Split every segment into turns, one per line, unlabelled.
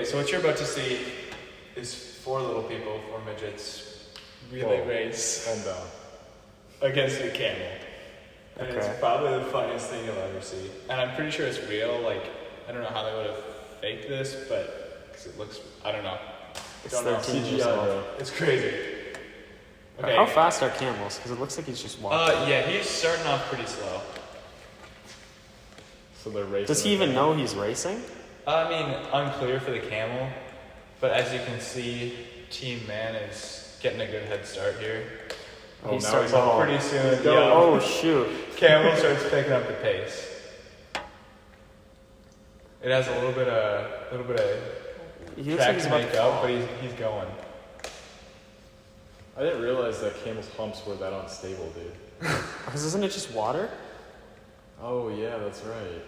so what you're about to see is 4 little people, 4 midgets, relay race against a camel. And it's probably the funniest thing you'll ever see. And I'm pretty sure it's real. Like, I don't know how they would have faked this, but because it looks, I don't know.
It's 13 years old.
It's crazy. Okay.
How fast are camels? Because it looks like he's just walking.
Yeah, he's starting off pretty slow.
So they're racing.
Does he even know he's racing?
I mean, unclear for the camel, but as you can see, Team Man is getting a good head start here.
Oh,
He starts
So
off.
pretty soon,
Oh shoot!
camel starts picking up the pace. It has a little bit of
He looks like
track
he's
to
about
make
to
up,
fall.
but he's going.
I didn't realize that camels' humps were that unstable, dude.
Isn't it just water?
Oh yeah, that's right.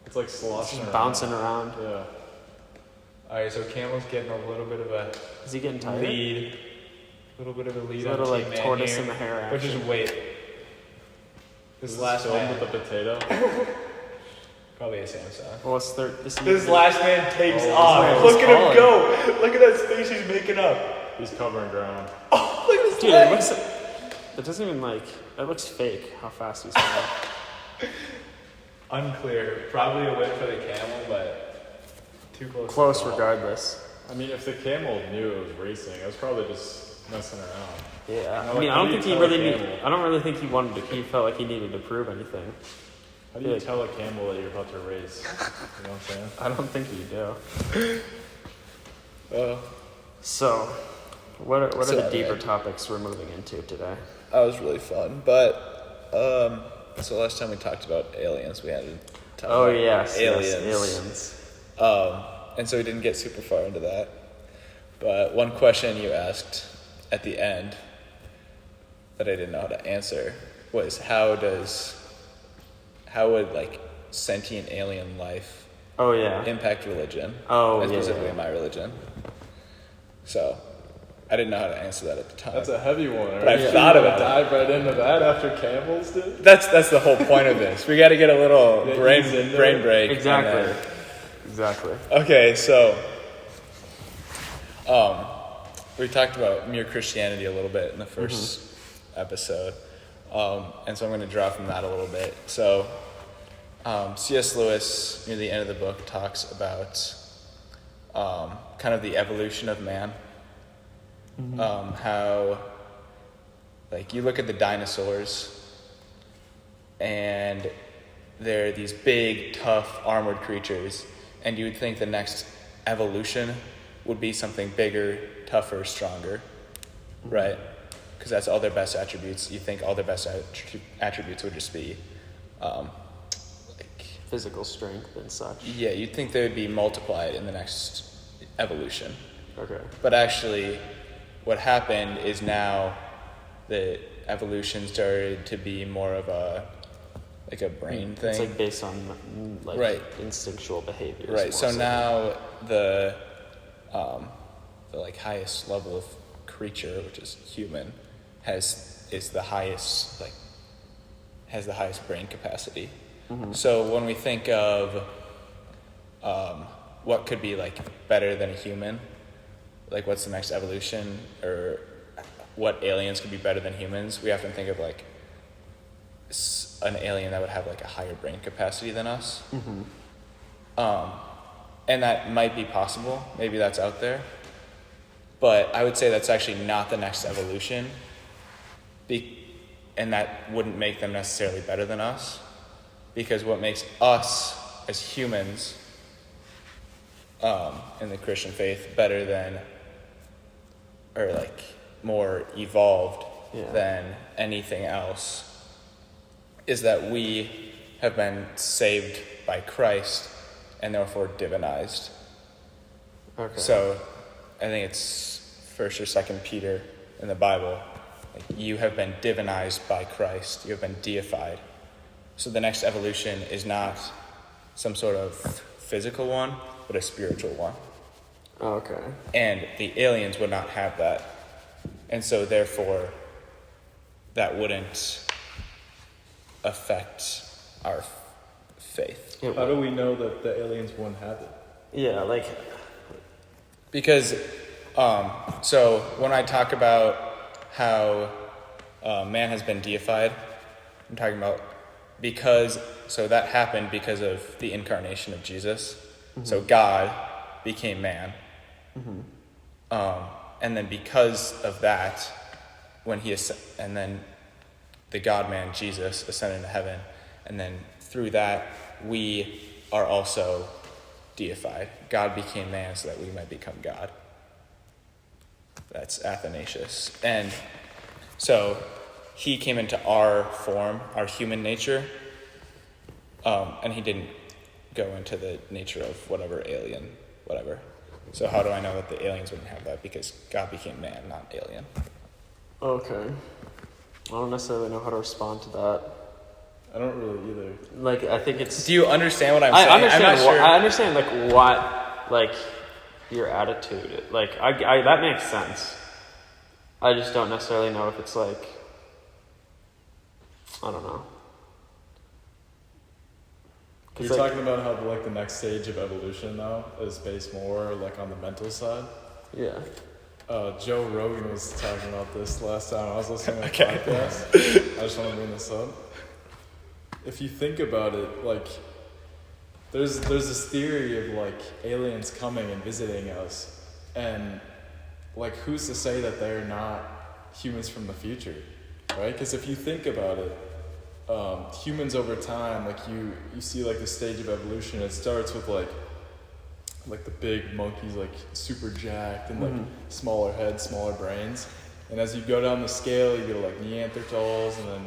It's like
It's
sloshing
just
around.
bouncing around.
Yeah.
All right, so camel's getting a little bit of a
Is he getting tired?
lead. A little bit of a lead
He's a
on
little
Team
like
Man
tortoise
here,
in the hair
but just
action.
wait. This last
filled
man,
with the potato.
probably a Samsung.
Well, it's this
last man takes
Oh,
off.
this
Look
man's
at him
falling.
go. Look at that space he's making up.
He's covering ground.
Oh, look at his
Dude, it
legs.
looks. It doesn't even like. It looks fake. How fast he's going.
Unclear. Probably a win for the camel, but too close. to
Close
the ball.
regardless.
I mean, if the camel knew it was racing, it was probably just messing around.
Yeah.
How
I mean, I
do
don't
you
think he
tell a
really need.
camel?
I don't really think he wanted to. He felt like he needed to prove anything.
How do you
Yeah.
tell a camel that you're about to race? You know what I'm saying?
I don't think you do. So, what are
So
the deeper
anyway.
topics we're moving into today?
That was really fun, but so last time we talked about aliens, we had to talk
Oh
about
yes,
aliens.
aliens.
And so we didn't get super far into that. But one question you asked at the end that I didn't know how to answer was how would like sentient alien life
Oh yeah.
impact religion?
Oh,
and
yeah,
specifically
yeah.
my religion. So I didn't know how to answer that at the time.
That's a heavy one.
But I've thought about it.
Dive right into that after camels, dude.
That's the whole point of this. We got to get a little
Yeah,
brain
ease into
brain
it.
break. and
Exactly.
then-
Exactly.
Okay, so we talked about mere Christianity a little bit in the first episode, and so I'm going to draw from that a little bit. So C.S. Lewis, near the end of the book, talks about kind of the evolution of man. How, like, you look at the dinosaurs, and they're these big, tough, armored creatures, and you would think the next evolution would be something bigger, tougher, stronger, right? Because that's all their best attributes. You think all their best attributes would just be, like,
Physical strength and such.
yeah, you'd think they would be multiplied in the next evolution.
Okay.
But actually, what happened is now the evolution started to be more of a brain thing.
It's like based on like
Right.
instinctual behaviors.
Right.
more
So now the like highest level of creature, which is human, has the highest brain capacity. So when we think of what could be like better than a human, like what's the next evolution, or what aliens could be better than humans, we have to think of like an alien that would have like a higher brain capacity than us. And that might be possible. Maybe that's out there. But I would say that's actually not the next evolution. And that wouldn't make them necessarily better than us. Because what makes us as humans in the Christian faith better than, or like more evolved than anything else, is that we have been saved by Christ and therefore divinized.
Okay.
So I think it's 1st or 2nd Peter in the Bible. Like, you have been divinized by Christ. You have been deified. So the next evolution is not some sort of physical one, but a spiritual one.
Okay.
And the aliens would not have that. And so therefore, that wouldn't affect our faith.
How do we know that the aliens won't have it?
Yeah, like
Because, so when I talk about how man has been deified, I'm talking about so that happened because of the incarnation of Jesus. Mm-hmm. So God became man. Mm-hmm. And then because of that, and then the God-man Jesus ascended into heaven, and then through that, we are also deified. God became man so that we might become God. That's Athanasius. And so he came into our form, our human nature, and he didn't go into the nature of whatever. So how do I know that the aliens wouldn't have that? Because God became man, not alien.
Okay. I don't necessarily know how to respond to that.
I don't really either.
Like, I think it's...
Do you understand what I'm saying?
Understand,
I'm not sure.
I understand, like, what, like, your attitude... Like, I that makes sense. I just don't necessarily know if it's, like... I don't know.
You're talking about how, like, the next stage of evolution now is based more, like, on the mental side?
Yeah.
Joe Rogan was talking about this last time I was listening to the podcast. I just want to bring this up. If you think about it, like, there's this theory of, like, aliens coming and visiting us, and, like, who's to say that they're not humans from the future, right? Because if you think about it, humans over time, like, you see, like, the stage of evolution, it starts with, like the big monkeys, like, super jacked, and, like, smaller heads, smaller brains, and as you go down the scale, you go to, like, Neanderthals, and then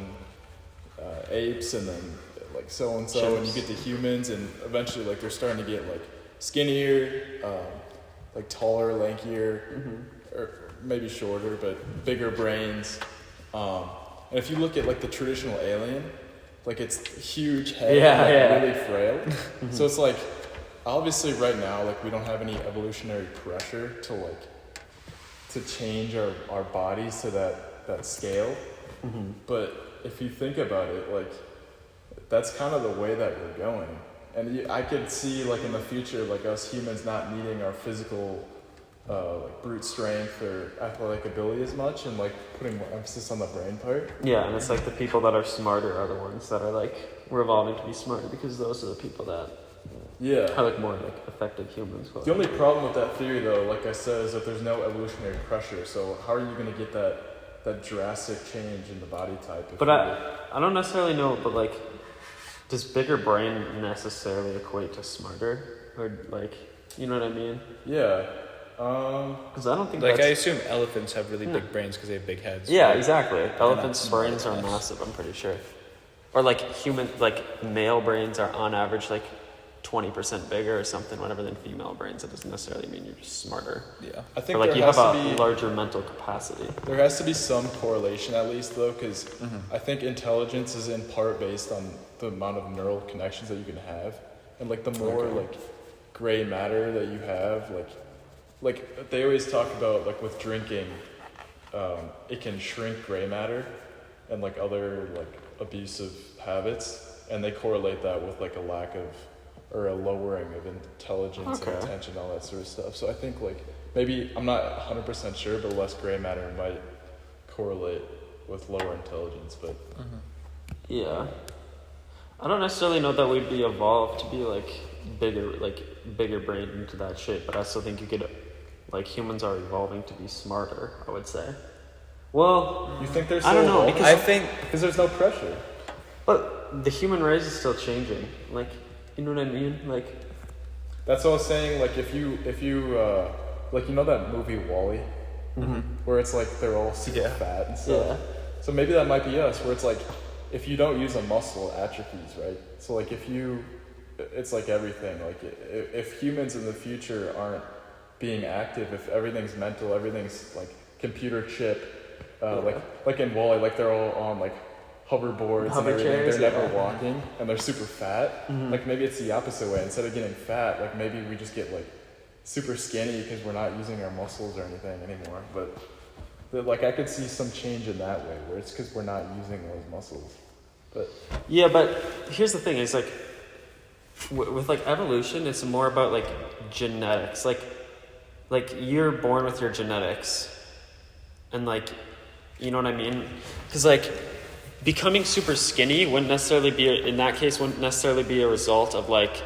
apes, and then, like, so-and-so, and you get to humans, and eventually, like, they're starting to get, like, skinnier, like, taller, lankier, or maybe shorter, but bigger brains. And if you look at, like, the traditional alien, like, it's huge head, really frail. So it's like, obviously right now, like, we don't have any evolutionary pressure to change our bodies to that scale. But if you think about it, like, that's kind of the way that we're going. And I could see, like, in the future, like, us humans not needing our physical like, brute strength or athletic ability as much, and, like, putting more emphasis on the brain part.
Yeah, and it's like the people that are smarter are the ones that are, like, we're evolving to be smarter, because those are the people that are, like, more, like, effective humans.
The only problem with that theory, though, like I said, is that there's no evolutionary pressure. So how are you going to get that drastic change in the body type?
But I don't necessarily know, but, like, does bigger brain necessarily equate to smarter? Or, like, you know what I mean?
Yeah.
Because I don't think
I assume elephants have really big brains because they have big heads.
Yeah, exactly. Elephants' brains are massive, I'm pretty sure. Or, like, male brains are on average, like, 20% bigger or something, whatever, than female brains. It doesn't necessarily mean you're just smarter.
Yeah. I think
you have a larger mental capacity.
There has to be some correlation, at least, though, because I think intelligence is in part based on the amount of neural connections that you can have. And, like, the more, like, gray matter that you have, like they always talk about, like, with drinking, it can shrink gray matter and, like, other, like, abusive habits, and they correlate that with, like, a lack of, or a lowering of intelligence and attention, all that sort of stuff. So I think, like, maybe, I'm not 100% sure, but less gray matter might correlate with lower intelligence, but...
Yeah. I don't necessarily know that we'd be evolved to be, like, bigger brained into that shape, but I still think you could, like, humans are evolving to be smarter, I would say. Well...
You think there's
I don't know,
because there's no pressure.
But the human race is still changing, like... You know what I mean? Like,
that's what I was saying. Like, if you like, you know that movie WALL-E, where it's like they're all super fat and stuff. Yeah. So maybe that might be us, where it's like, if you don't use a muscle, it atrophies, right? So, like, it's like everything. Like, if humans in the future aren't being active, if everything's mental, everything's, like, computer chip, like in WALL-E, like, they're all on, like, hoverboards and everything,
chairs,
they're never walking, and they're super fat. Like, maybe it's the opposite way. Instead of getting fat, like, maybe we just get, like, super skinny because we're not using our muscles or anything anymore. But like, I could see some change in that way, where it's because we're not using those muscles. But
yeah, but here's the thing: it's like with like evolution, it's more about, like, genetics. Like, like you're born with your genetics, and like, you know what I mean? Because like becoming super skinny wouldn't necessarily be a result of like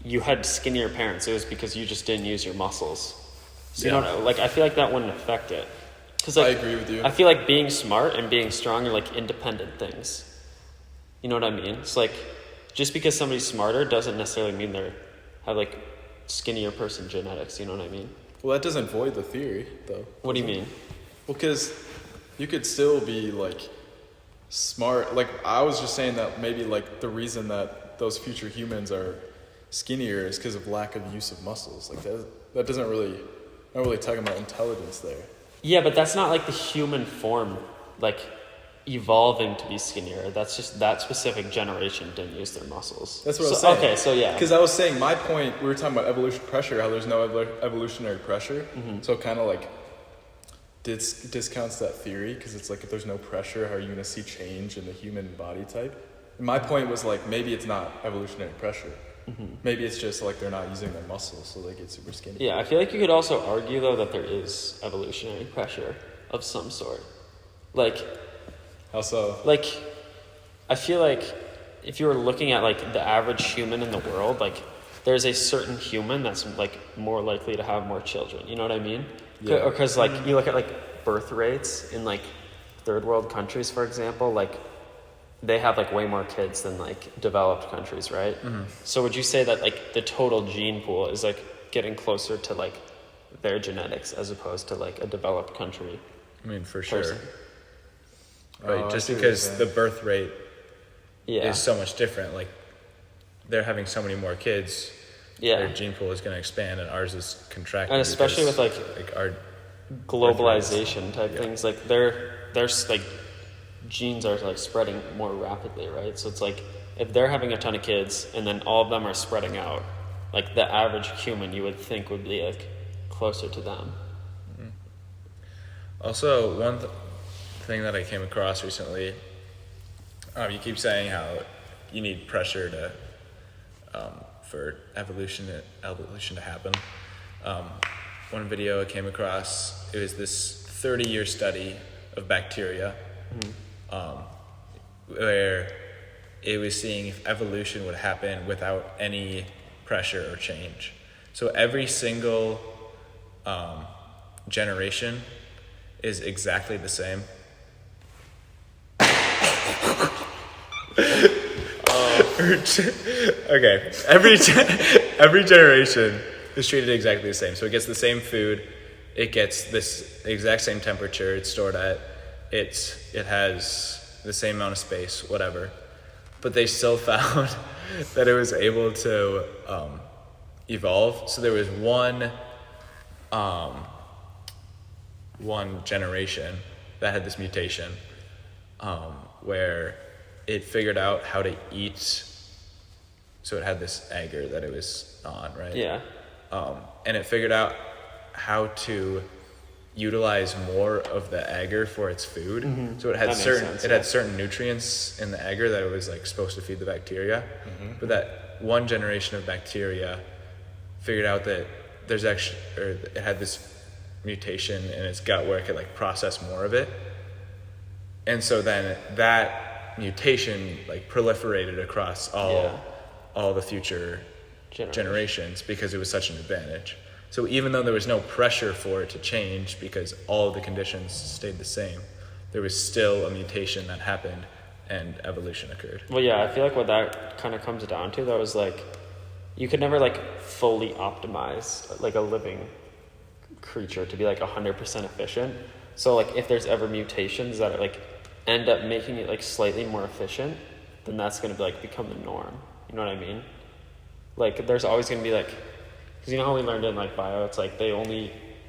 you had skinnier parents. It was because you just didn't use your muscles. So you know, like I feel like that wouldn't affect it. Cause like,
I agree with you.
I feel like being smart and being strong are like independent things. You know what I mean? It's like just because somebody's smarter doesn't necessarily mean they have like skinnier person genetics. You know what I mean?
Well, that doesn't void the theory, though.
What do you mean?
Well, because you could still be like smart. Like I was just saying that maybe like the reason that those future humans are skinnier is because of lack of use of muscles. Like that doesn't really, not really talking about intelligence there.
Yeah, but that's not like the human form, like evolving to be skinnier. That's just that specific generation didn't use their muscles.
That's what I was saying.
Okay, so yeah.
Because I was saying my point, we were talking about evolution pressure, how there's no evolutionary pressure. Mm-hmm. So it kind of like discounts that theory because it's like if there's no pressure, how are you going to see change in the human body type? And my point was like maybe it's not evolutionary pressure. Mm-hmm. Maybe it's just like they're not using their muscles, so they get super skinny.
Yeah, I feel like you could also argue though that there is evolutionary pressure of some sort. Like,
how so?
Like, I feel like if you were looking at like the average human in the world, like there's a certain human that's like more likely to have more children. You know what I mean?
Yeah.
Because like you look at like birth rates in like third world countries, for example, like they have like way more kids than like developed countries, right? Mm-hmm. So would you say that like the total gene pool is like getting closer to like their genetics as opposed to like a developed country?
I mean, for sure.
Person?
Right, just because the birth rate is so much different. Like they're having so many more kids. Yeah. Their gene pool is going to expand and ours is contracting.
And especially with like our globalization type things, like there's like genes are like spreading more rapidly, right? So it's like if they're having a ton of kids and then all of them are spreading out, like the average human you would think would be like closer to them.
Mm-hmm. Also, one thing that I came across recently, you keep saying how you need pressure to for evolution to happen. One video I came across, it was this 30-year study of bacteria, where it was seeing if evolution would happen without any pressure or change. So every single generation is exactly the same. Okay, every generation is treated exactly the same. So it gets the same food, it gets this exact same temperature it's stored at, it has the same amount of space, whatever. But they still found that it was able to evolve. So there was one generation that had this mutation where it figured out how to eat. So it had this agar that it was on, right?
Yeah.
And it figured out how to utilize more of the agar for its food. Mm-hmm. So it had had certain nutrients in the agar that it was like supposed to feed the bacteria. Mm-hmm. But that one generation of bacteria figured out that it had this mutation in its gut where it could like process more of it. And so then that mutation like proliferated across all the future generations because it was such an advantage. So even though there was no pressure for it to change because all of the conditions stayed the same, there was still a mutation that happened and evolution occurred.
Well, yeah, I feel like what that kind of comes down to though is like you could never like fully optimize like a living creature to be like 100% efficient. So like if there's ever mutations that are like end up making it like slightly more efficient, then that's going to like become the norm. You know what I mean? Like there's always going to be like, because you know how we learned in like bio, it's like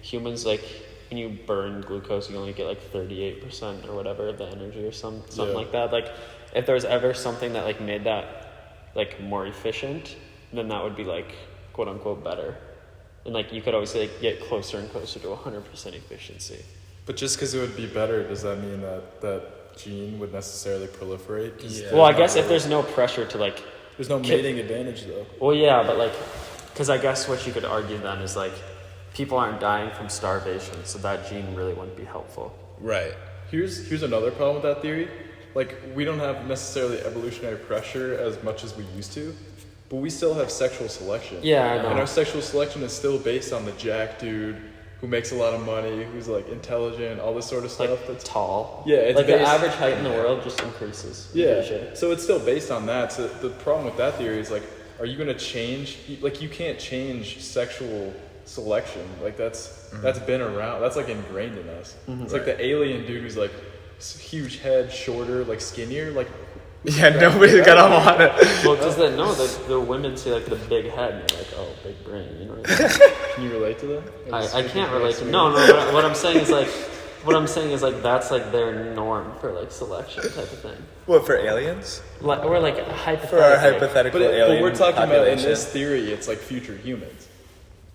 humans like when you burn glucose you only get like 38% or whatever of the energy or something like that. Like if there's ever something that like made that like more efficient, then that would be like quote unquote better. And like you could always like get closer and closer to 100% efficiency.
But just because it would be better, does that mean that gene would necessarily proliferate?
Yeah. Well, I guess if there's no pressure to like...
There's no mating advantage though.
Well, yeah, but like... Because I guess what you could argue then is like people aren't dying from starvation, so that gene really wouldn't be helpful.
Right.
Here's another problem with that theory. Like, we don't have necessarily evolutionary pressure as much as we used to, but we still have sexual selection.
Yeah, I know.
And our sexual selection is still based on the jack dude who makes a lot of money, who's like intelligent, all this sort of stuff.
Like
That's
tall.
Yeah, it's
like the
based-
average height in the world just increases.
Yeah,
Sure.
so it's still based on that. So the problem with that theory is like, are you going to change? Like, you can't change sexual selection. Like, that's been around. That's like ingrained in us. It's like the alien dude who's like huge head, shorter, like skinnier. Like,
Yeah, nobody's gonna want it.
Well, because the women see like the big head and they're like, oh, big brain. You know what I mean?
can you relate to that?
I can't relate to. No. What I'm saying is like that's like their norm for like selection type of thing.
What, for aliens?
Like, or like
For
hypothetical.
our hypothetical
But
alien
we're talking about in
population.
this theory, it's like future humans.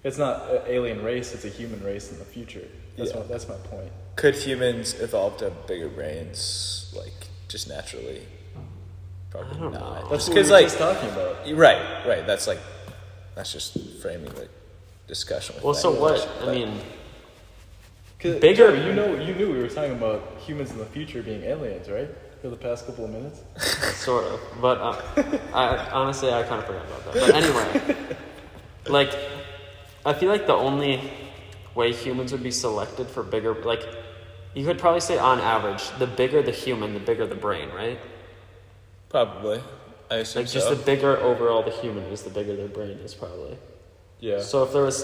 It's not an alien race; it's a human race in the future. That's my point.
Could humans evolve to have bigger brains, like, just naturally? Probably
I don't
not.
know.
That's
Just
what we
'cause,
were
like,
just talking about.
Right. That's just framing the discussion. With
Well, so
language,
what? I
but-
mean,
'Cause,
Bigger-
Joe, you knew we were talking about humans in the future being aliens, right? For the past couple of minutes.
sort of. But I honestly I kind of forgot about that. But anyway, like I feel like the only way humans would be selected for bigger, like you could probably say on average, the bigger the human, the bigger the brain, right?
Probably. I assume
Like just
so.
the bigger overall the human is, the bigger their brain is probably.
Yeah.
So if there was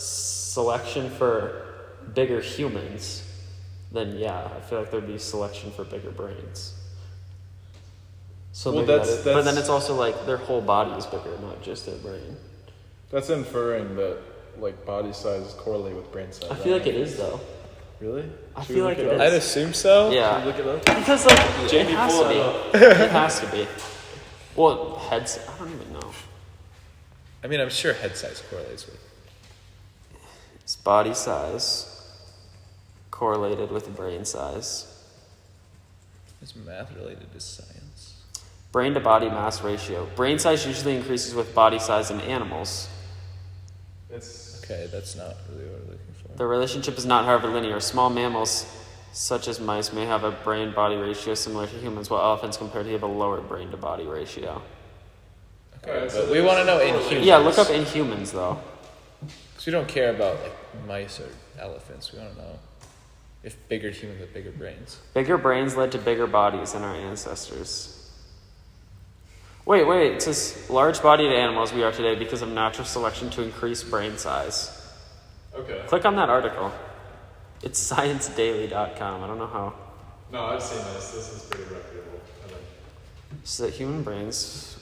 selection for bigger humans, then yeah, I feel like there'd be selection for bigger brains. So
Well,
maybe
that's-
but then
that's-
it's also like their whole body is bigger, not just their brain.
That's inferring that like body size correlate with brain size.
I feel like it is though.
Really?
I
Should
feel
we
like
look
it
up?
I'd assume so.
Yeah,
Should we look it up?
because like it
Jamie,
has
pull
to
it
be.
up.
It has to be. Well, heads. I don't even know.
I mean, I'm sure head size correlates with.
It's body size correlated with brain size.
Is math related to science?
Brain to body mass ratio. Brain size usually increases with body size in animals.
It's
Okay, that's not really what we're looking for.
The relationship is not, however, linear. Small mammals, such as mice, may have a brain-body ratio similar to humans, while elephants compared to have a lower brain-to-body ratio.
Okay,
Alright,
but
so
we want to know in humans.
Yeah, look up in humans, though.
Because we don't care about like mice or elephants. We want to know if bigger humans have bigger brains.
Bigger brains led to bigger bodies than our ancestors. Wait, it says large-bodied animals we are today because of natural selection to increase brain size.
okay.
Click on that article. It's sciencedaily.com. I don't know how.
No, I've seen this. This is pretty reputable.
So that human brains.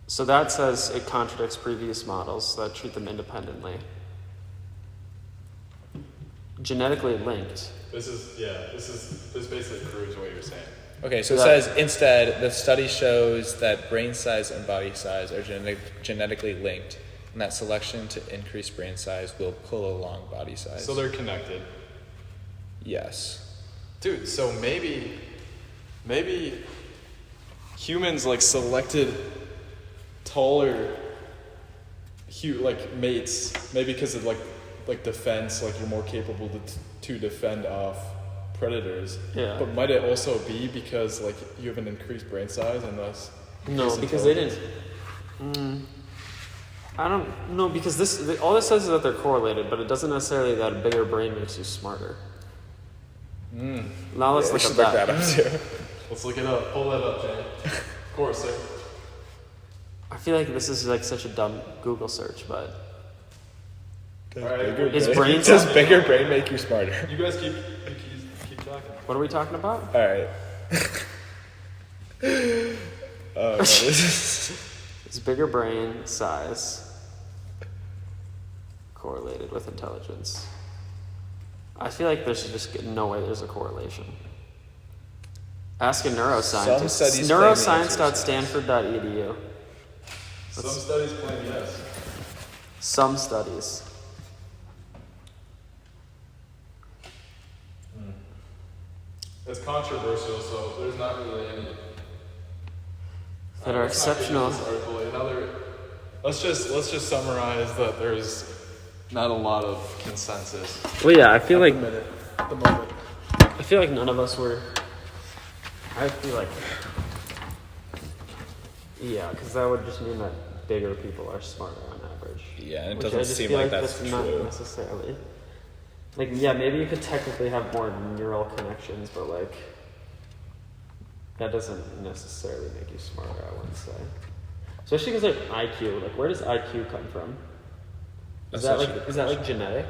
So that says it contradicts previous models that treat them independently. Genetically linked.
This basically proves what you're saying.
Okay, so it
That-
says instead the study shows that brain size and body size are genetically linked, and that selection to increase brain size will pull along body size.
So they're connected.
Yes.
Dude, so maybe humans like selected taller like mates, maybe because of like defense, like you're more capable to defend off predators.
Yeah.
But might it also be because like you have an increased brain size and thus
No,
increased
because they
intelligence?
didn't. I don't know because all this says is that they're correlated, but it doesn't necessarily that a bigger brain makes you smarter. Now let's
Yeah, we
look
should
at that.
up too.
Let's look it up. Pull that up, Jay. Of course, sir.
I feel like this is like such a dumb Google search, but
Alright,
Is brain
Does
size-
bigger brain make you smarter?
You guys keep talking.
what are we talking about?
All right. No, this is
Is bigger brain size correlated with intelligence? I feel like there's just no way there's a correlation. Ask a
Some
neuroscientist.
studies claim the answer is
Neuroscience.stanford.edu.
Some studies claim yes.
Some studies.
It's controversial, so there's not really any.
That are
Let's not get into
exceptional.
this article. let's just summarize that there's not a lot of consensus.
Well, yeah, I feel like
At the moment.
I feel like none of us were. I feel like, yeah, because that would just mean that bigger people are smarter on average.
Yeah, and it
Which
doesn't
I just
seem
feel
like that's
not
true.
necessarily. Like, yeah, maybe you could technically have more neural connections, but like, that doesn't necessarily make you smarter, I wouldn't say. Especially because like IQ, like where does IQ come from? Is that like genetic?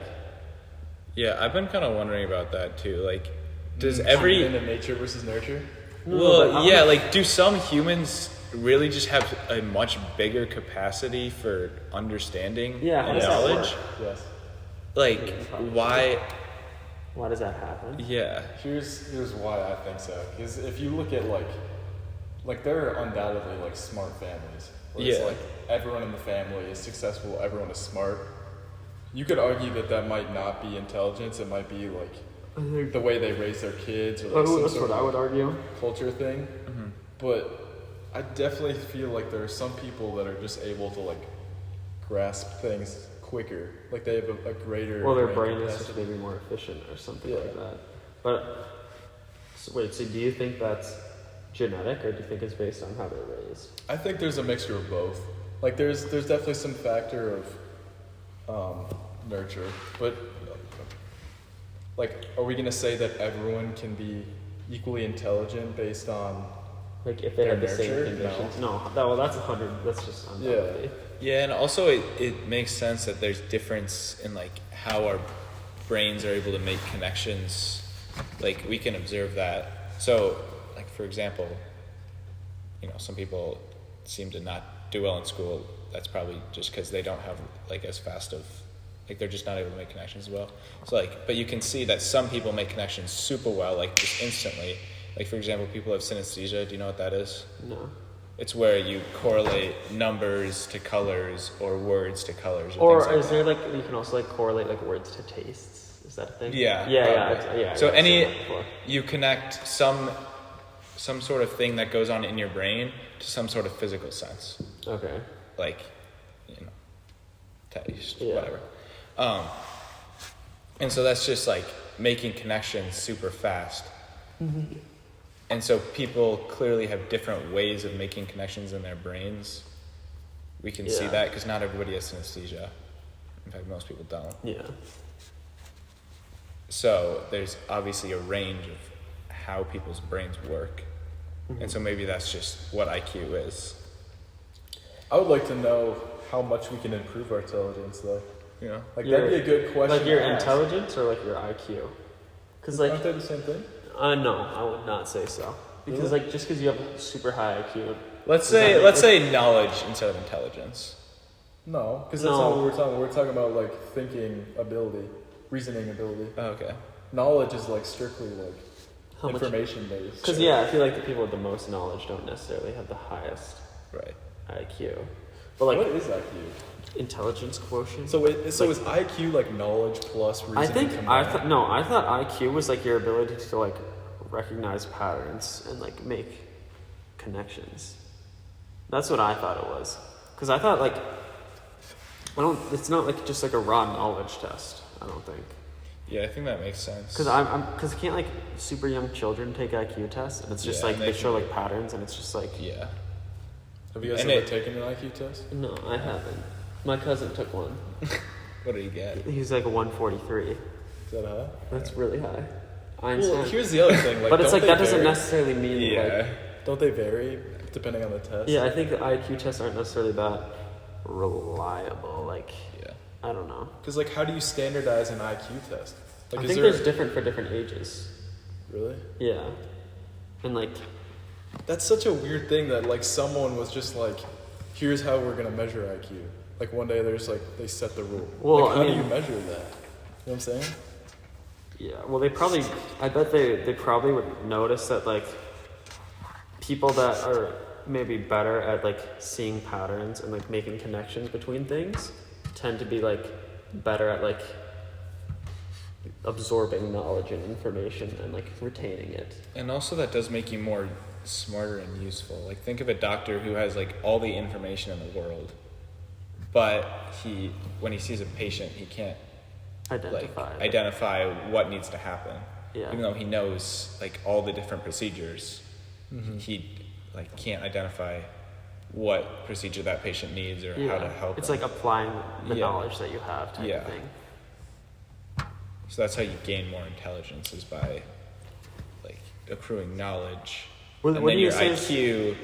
Yeah, I've been kind of wondering about that too. Like, does
Into
every
nature versus nurture?
well, yeah, like do some humans really just have a much bigger capacity for understanding
Yeah, how
and
does that work?
knowledge?
Yes.
Like, why?
Why does that happen?
Yeah,
Here's why I think so. Because if you look at like there are undoubtedly like smart families. Where
Yeah.
It's like everyone in the family is successful. Everyone is smart. You could argue that that might not be intelligence. It might be like the way they raise their kids or like some
That's
sort
what I would
of
argue.
culture thing. But I definitely feel like there are some people that are just able to like grasp things quicker. Like they have a greater.
Well, their brain is just
capacity.
maybe more efficient or something
Yeah.
like that. But so wait, so do you think that's genetic, or do you think it's based on how they're raised?
I think there's a mixture of both. Like there's definitely some factor of nurture, but like, are we gonna say that everyone can be equally intelligent based on?
Like if they
Their
had the same
nurture?
conditions? No, well, that's 100. That's just undoubtedly.
yeah, and also it makes sense that there's difference in like how our brains are able to make connections. Like we can observe that. So, like for example, some people seem to not do well in school. That's probably just because they don't have like as fast of, like they're just not able to make connections as well. So like, but you can see that some people make connections super well, like just instantly. Like for example, people have synesthesia. Do you know what that is?
No.
It's where you correlate numbers to colors or words to colors.
Or
things
is
like
there like you can also like correlate like words to tastes? Is that a thing?
Yeah,
Yeah.
probably.
Yeah.
So
I've seen
any
that before.
you connect some sort of thing that goes on in your brain to some sort of physical sense,
Okay.
like taste,
Yeah.
whatever. And so that's just like making connections super fast. And so people clearly have different ways of making connections in their brains. We can see
Yeah.
that because not everybody has synesthesia. In fact, most people don't.
Yeah.
So there's obviously a range of how people's brains work. And so maybe that's just what IQ is.
I would like to know how much we can improve our intelligence, though. Like
Your-
that'd be a good question.
Like your
to ask.
intelligence or like your IQ? Because like
Aren't they the same thing?
no, I would not say so. Because like just because you have super high IQ,
Let's
does that
say
make-
knowledge instead of intelligence.
No, because that's
No.
not what we're talking. We're talking about like thinking ability, reasoning ability.
Oh, okay.
Knowledge is like strictly like
how much?
information based.
Because yeah, I feel like the people with the most knowledge don't necessarily have the highest
Right.
IQ. But like
what is IQ?
intelligence quotient.
So is IQ like knowledge plus reasoning?
I think
combined?
I thought IQ was like your ability to like recognize patterns and like make connections. That's what I thought it was. Because I thought like it's not like just like a raw knowledge test. I don't think.
Yeah, I think that makes sense.
Because can't like super young children take IQ tests and it's just
Yeah,
like
and
they
they
show
can-
like patterns and it's just like
Yeah.
Have you guys
And
ever
it-
taken an IQ test?
no, I haven't. My cousin took one.
What do you get?
He's like a 143.
Is that high?
That's really high. Einstein.
Well, here's the other thing. Like,
but it's
don't
like that
they
doesn't
vary?
necessarily mean
Yeah.
like
Don't they vary depending on the test?
yeah. I think the IQ tests aren't necessarily that reliable. Like
Yeah.
I don't know.
Because like, how do you standardize an IQ test? Like,
I
is
think
there
there's different for different ages.
really?
Yeah, and like
That's such a weird thing that like someone was just like, here's how we're gonna measure IQ. Like one day there's like they set the rule.
Well,
like, how
I mean-
do you measure that? You know what I'm saying?
yeah. Well, I bet they probably would notice that like people that are maybe better at like seeing patterns and like making connections between things tend to be like better at like absorbing knowledge and information and like retaining it.
And also that does make you more smarter and useful. Like think of a doctor who has like all the information in the world. but when he sees a patient, he can't identify what needs to happen.
Yeah.
Even though he knows like all the different procedures, he like can't identify what procedure that patient needs or how to help.
It's
them.
like applying the knowledge that you have type of thing.
So that's how you gain more intelligence, is by like accruing knowledge.
What
and
do
then
you
your
say
IQ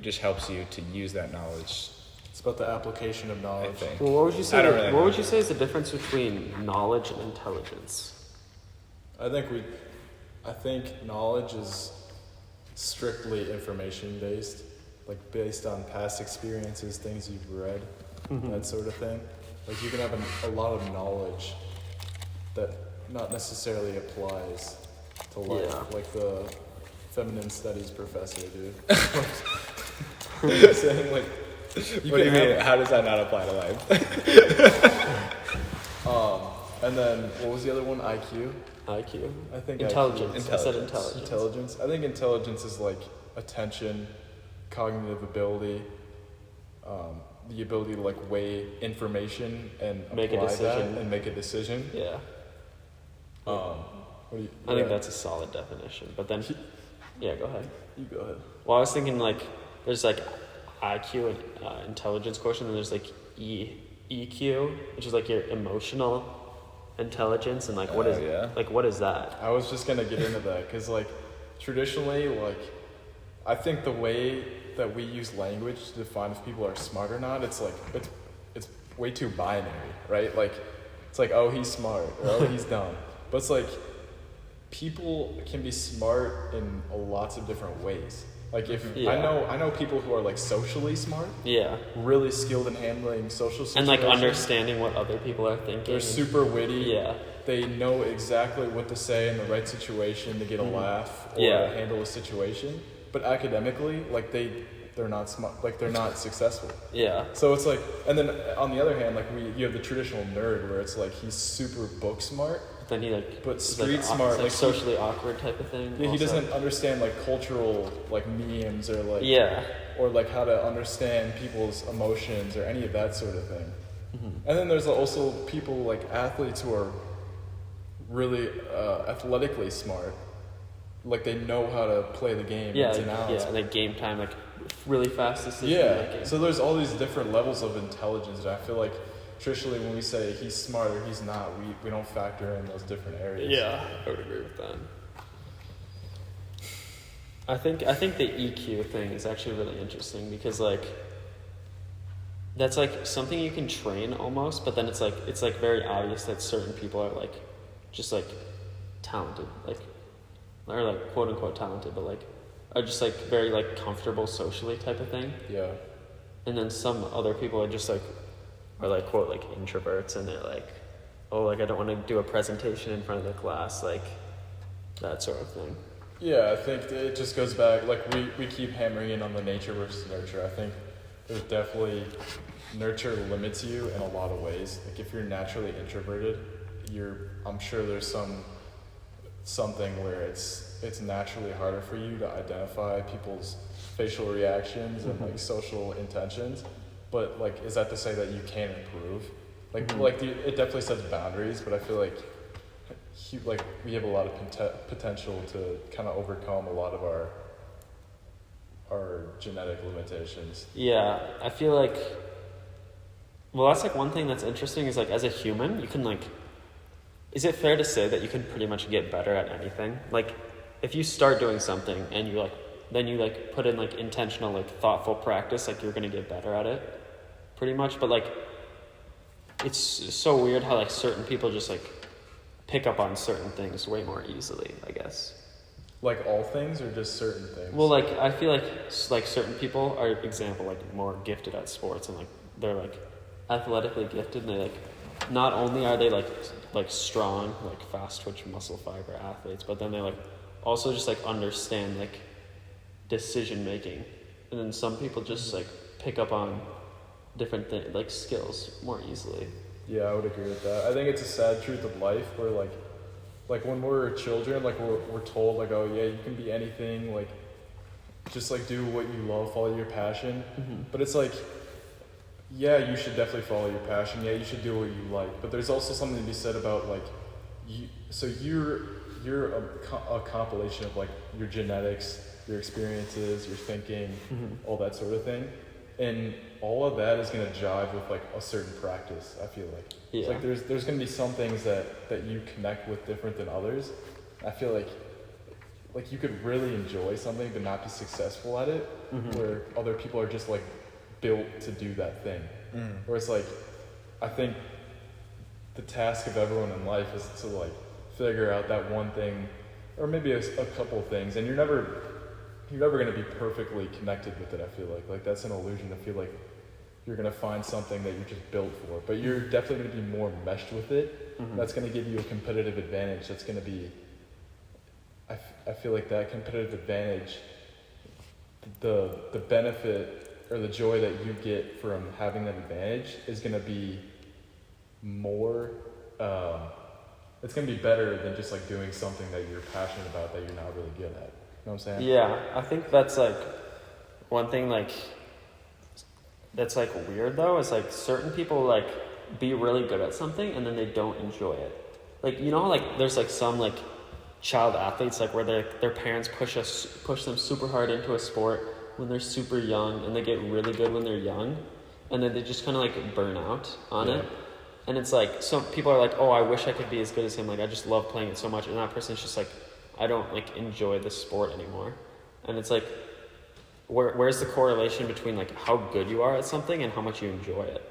just helps you to use that knowledge.
It's about the application of knowledge.
I think.
Well, what would you say?
I don't really know.
What would you say is the difference between knowledge and intelligence?
I think knowledge is strictly information based, like based on past experiences, things you've read, that sort of thing. Like you can have a lot of knowledge that not necessarily applies to life, like the feminine studies professor, dude. Saying like,
What do you mean? How does that not apply to life?
And then what was the other one? IQ.
IQ.
I think
intelligence.
IQ.
I said intelligence.
Intelligence. I think intelligence is like attention, cognitive ability, the ability to like weigh information and
Make a
apply
decision.
that and make a decision.
Yeah.
What do you,
I think that's a solid definition. But then, go ahead.
You go ahead.
Well, I was thinking like there's like IQ and intelligence quotient, and there's like EQ, which is like your emotional intelligence, and like what is like what is that?
I was just gonna get into that because like traditionally, like I think the way that we use language to define if people are smart or not, it's like it's way too binary, right? Like it's like, oh, he's smart or oh, he's dumb, but it's like people can be smart in lots of different ways. Like if I know people who are like socially smart, really skilled in handling social situations,
and like understanding what other people are thinking.
They're super witty.
Yeah,
they know exactly what to say in the right situation to get a laugh or handle a situation. But academically, like they're not smart. Like they're not successful.
Yeah.
So it's like, and then on the other hand, like you have the traditional nerd where it's like he's super book smart.
Then he like,
but street smart, like
socially awkward type of thing.
Yeah, he doesn't understand like cultural like memes or like or like how to understand people's emotions or any of that sort of thing. And then there's also people like athletes who are really athletically smart, like they know how to play the game.
Like game time, like really fast decision making.
So there's all these different levels of intelligence, and I feel like traditionally when we say he's smart or he's not, we don't factor in those different areas.
Yeah, I would agree with that. I think the EQ thing is actually really interesting because like that's like something you can train almost, but then it's like very obvious that certain people are like just like talented, like or like quote unquote talented, but like are just like very like comfortable socially type of thing.
Yeah.
And then some other people are just like are like quote like introverts, and they're like, oh, like I don't want to do a presentation in front of the class, like that sort of thing.
Yeah, I think it just goes back, like we keep hammering in on the nature versus nurture. I think there's definitely nurture limits you in a lot of ways. Like if you're naturally introverted, I'm sure there's something where it's naturally harder for you to identify people's facial reactions and like social intentions. But like, is that to say that you can improve? Like it definitely sets boundaries, but I feel like we have a lot of potential to kind of overcome a lot of our genetic limitations.
Yeah, I feel like, well, that's like one thing that's interesting is like as a human, you can like, is it fair to say that you can pretty much get better at anything? Like if you start doing something and you like, then you like put in like intentional, like thoughtful practice, like you're going to get better at it pretty much. But like, it's so weird how like certain people just like pick up on certain things way more easily, I guess.
Like all things or just certain things?
Well, like I feel like certain people are, example, like more gifted at sports, and like they're like athletically gifted, and they like not only are they like strong, like fast twitch muscle fiber athletes, but then they like also just like understand like decision making. And then some people just like pick up on different things, like skills more easily.
Yeah, I would agree with that. I think it's a sad truth of life where like when we're children, like we're told like, oh yeah, you can be anything, like just like do what you love, follow your passion. But it's like yeah, you should definitely follow your passion. Yeah, you should do what you like. But there's also something to be said about like, you're a compilation of like your genetics, your experiences, your thinking, all that sort of thing, and all of that is gonna jive with like a certain practice. I feel like it's like there's gonna be some things that you connect with different than others. I feel like you could really enjoy something but not be successful at it, where other people are just like built to do that thing. Where it's like, I think the task of everyone in life is to like figure out that one thing, or maybe a couple of things, and you're never going to be perfectly connected with it. I feel like that's an illusion to feel like you're going to find something that you're just built for, but you're definitely going to be more meshed with it. That's going to give you a competitive advantage. That's going to be, I feel like that competitive advantage, the benefit or the joy that you get from having that advantage is going to be more, it's going to be better than just like doing something that you're passionate about that you're not really good at. You know what I'm saying?
Yeah, I think that's like one thing like that's like weird though is like certain people like be really good at something and then they don't enjoy it. Like, you know, like there's like some like child athletes like where their parents push them super hard into a sport when they're super young and they get really good when they're young and then they just kind of like burn out on it. And it's like some people are like, oh, I wish I could be as good as him, like I just love playing it so much, and that person's just like, I don't like enjoy this sport anymore. And it's like, where's the correlation between like how good you are at something and how much you enjoy it?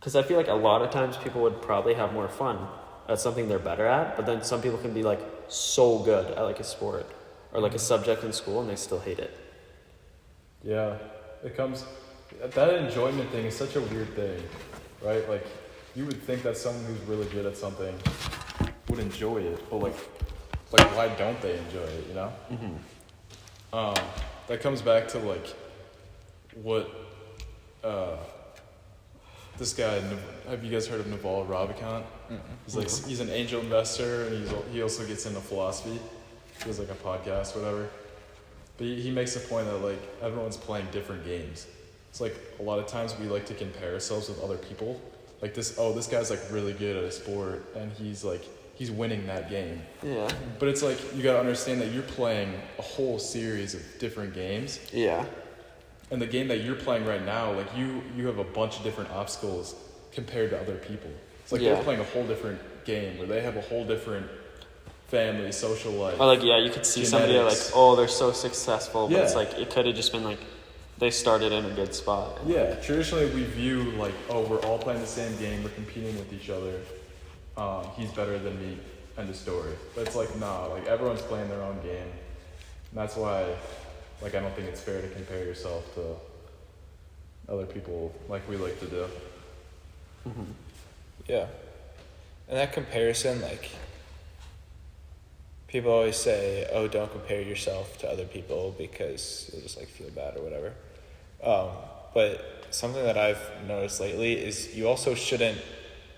Because I feel like a lot of times people would probably have more fun at something they're better at, but then some people can be like so good at like a sport or like a subject in school and they still hate it.
Yeah, that enjoyment thing is such a weird thing, right? Like, you would think that someone who's really good at something would enjoy it, but like why don't they enjoy it, you know? That comes back to like what this guy, have you guys heard of Naval Ravikant? He's an angel investor, and he also gets into philosophy. He has like a podcast, whatever. But he makes the point that like everyone's playing different games. It's like a lot of times we like to compare ourselves with other people. Like this guy's like really good at a sport and he's winning that game. Yeah. But it's like you gotta understand that you're playing a whole series of different games. Yeah. And the game that you're playing right now, like you have a bunch of different obstacles compared to other people. It's like they're playing a whole different game where they have a whole different family, social life. Or like, yeah, you could see genetics. Somebody like, oh, they're so successful, but it's like, it could have just been like, they started in a good spot. Yeah, traditionally we view like, oh, we're all playing the same game, we're competing with each other. He's better than me, end of story. But it's like, nah, like everyone's playing their own game. And that's why, like, I don't think it's fair to compare yourself to other people like we like to do.
Yeah. And that comparison, like, people always say, oh, don't compare yourself to other people because you'll just like feel bad or whatever. But something that I've noticed lately is you also shouldn't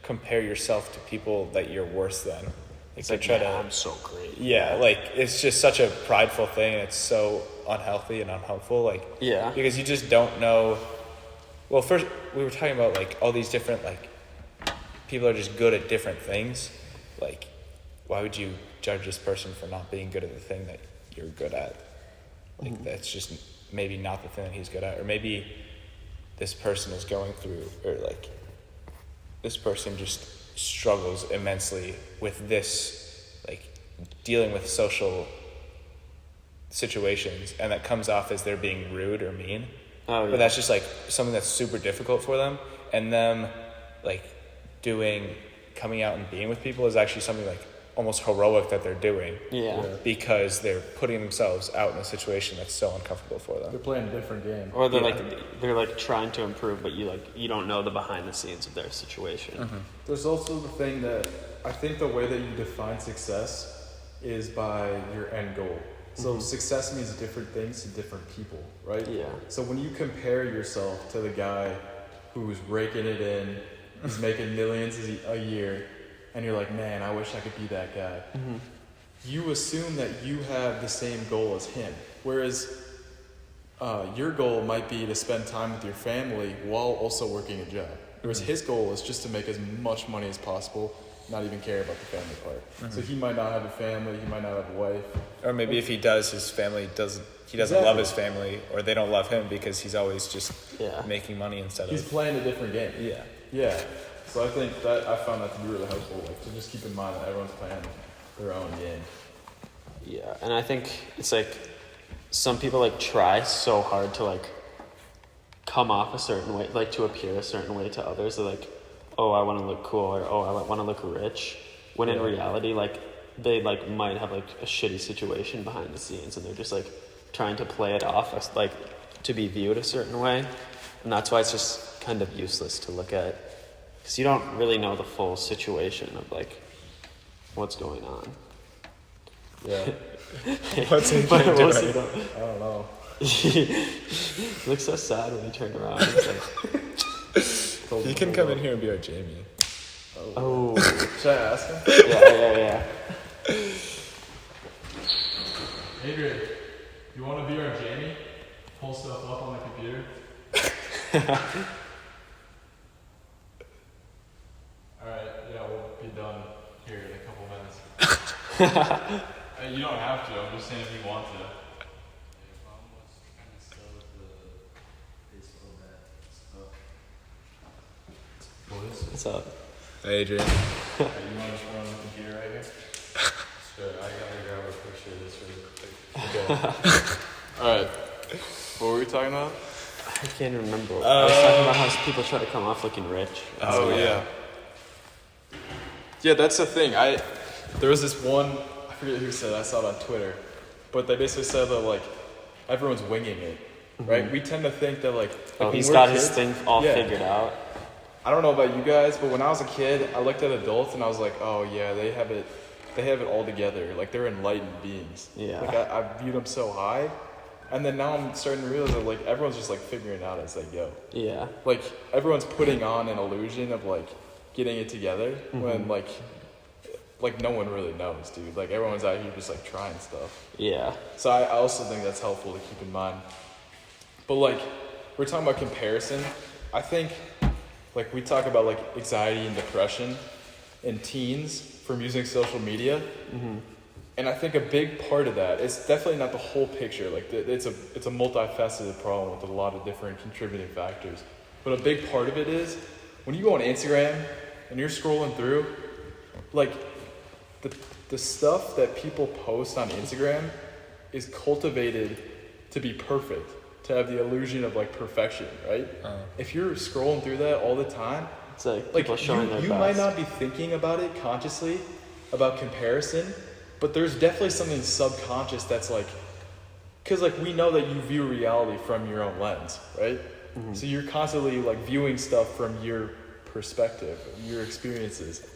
compare yourself to people that you're worse than. Like,
it's like, I'm so great.
Yeah, like it's just such a prideful thing, and it's so unhealthy and unhelpful. Like, yeah, because you just don't know. Well, first we were talking about like all these different like people are just good at different things. Like, why would you judge this person for not being good at the thing that you're good at? Like, that's just maybe not the thing that he's good at, or maybe this person is going through, or like this person just struggles immensely with this, like dealing with social situations, and that comes off as they're being rude or mean. Oh, yeah. But that's just like something that's super difficult for them, and them like coming out and being with people is actually something like almost heroic that they're doing. Yeah. Because they're putting themselves out in a situation that's so uncomfortable for them.
They're playing a different game.
Or they're like trying to improve, but you don't know the behind the scenes of their situation.
There's also the thing that I think the way that you define success is by your end goal. So success means different things to different people, right? Yeah. So when you compare yourself to the guy who's raking it in, he's making millions a year, and you're like, man, I wish I could be that guy. You assume that you have the same goal as him. Whereas your goal might be to spend time with your family while also working a job. Whereas his goal is just to make as much money as possible, not even care about the family part. So he might not have a family, he might not have a wife.
Or maybe if he does, his family doesn't. He doesn't love his family, or they don't love him because he's always just making money instead
He's
of.
playing a different game.
Yeah.
Yeah. So I think that I found that to be really helpful, like to just keep in mind that everyone's playing their own game.
Yeah, and I think it's like some people like try so hard to like come off a certain way, like to appear a certain way to others. They're like, oh, I want to look cool, or oh, I want to look rich. When in reality, like they like might have like a shitty situation behind the scenes, and they're just like trying to play it off as like to be viewed a certain way, and that's why it's just kind of useless to look at, because you don't really know the full situation of like what's going on.
Yeah.
What's he
But
doing?
I don't know.
He looks so sad when he turned around. He's like,
He can come in here and be our Jamie.
oh,
Should I ask him?
yeah.
Adrian, you want to be our Jamie? Pull stuff up on the computer? Alright, yeah, we'll be done here in a couple minutes. You don't have to, I'm just saying if you want to.
What's up?
Hey, Adrian.
You want to just run on the computer right here? Sure, I gotta grab a picture of this really quick. Okay. Alright, what were we talking about?
I can't remember. I was talking about how people try to come off looking rich.
Oh yeah. Yeah, that's the thing. There was this one, I forget who said it, I saw it on Twitter, but they basically said that like everyone's winging it, right? We tend to think that like
Oh,
when
he's
we're
got
kids-
his thing all
yeah.
figured out.
I don't know about you guys, but when I was a kid, I looked at adults and I was like, oh yeah, they have it all together. Like they're enlightened beings.
Yeah.
Like I viewed them so high, and then now I'm starting to realize that like everyone's just like figuring it out as they go.
Yeah.
Like everyone's putting on an illusion of like getting it together when like no one really knows, dude. Like everyone's out here just like trying stuff.
Yeah.
So I also think that's helpful to keep in mind. But like we're talking about comparison. I think like we talk about like anxiety and depression in teens from using social media. And I think a big part of that, it's definitely not the whole picture. Like it's a multifaceted problem with a lot of different contributing factors. But a big part of it is when you go on Instagram and you're scrolling through, like the stuff that people post on Instagram is cultivated to be perfect, to have the illusion of like perfection, right? If you're scrolling through that all the time,
It's like people showing their
you
best.
might not be thinking about it consciously, about comparison, but there's definitely something subconscious that's like, because like we know that you view reality from your own lens, right? So you're constantly like viewing stuff from your perspective, your experiences.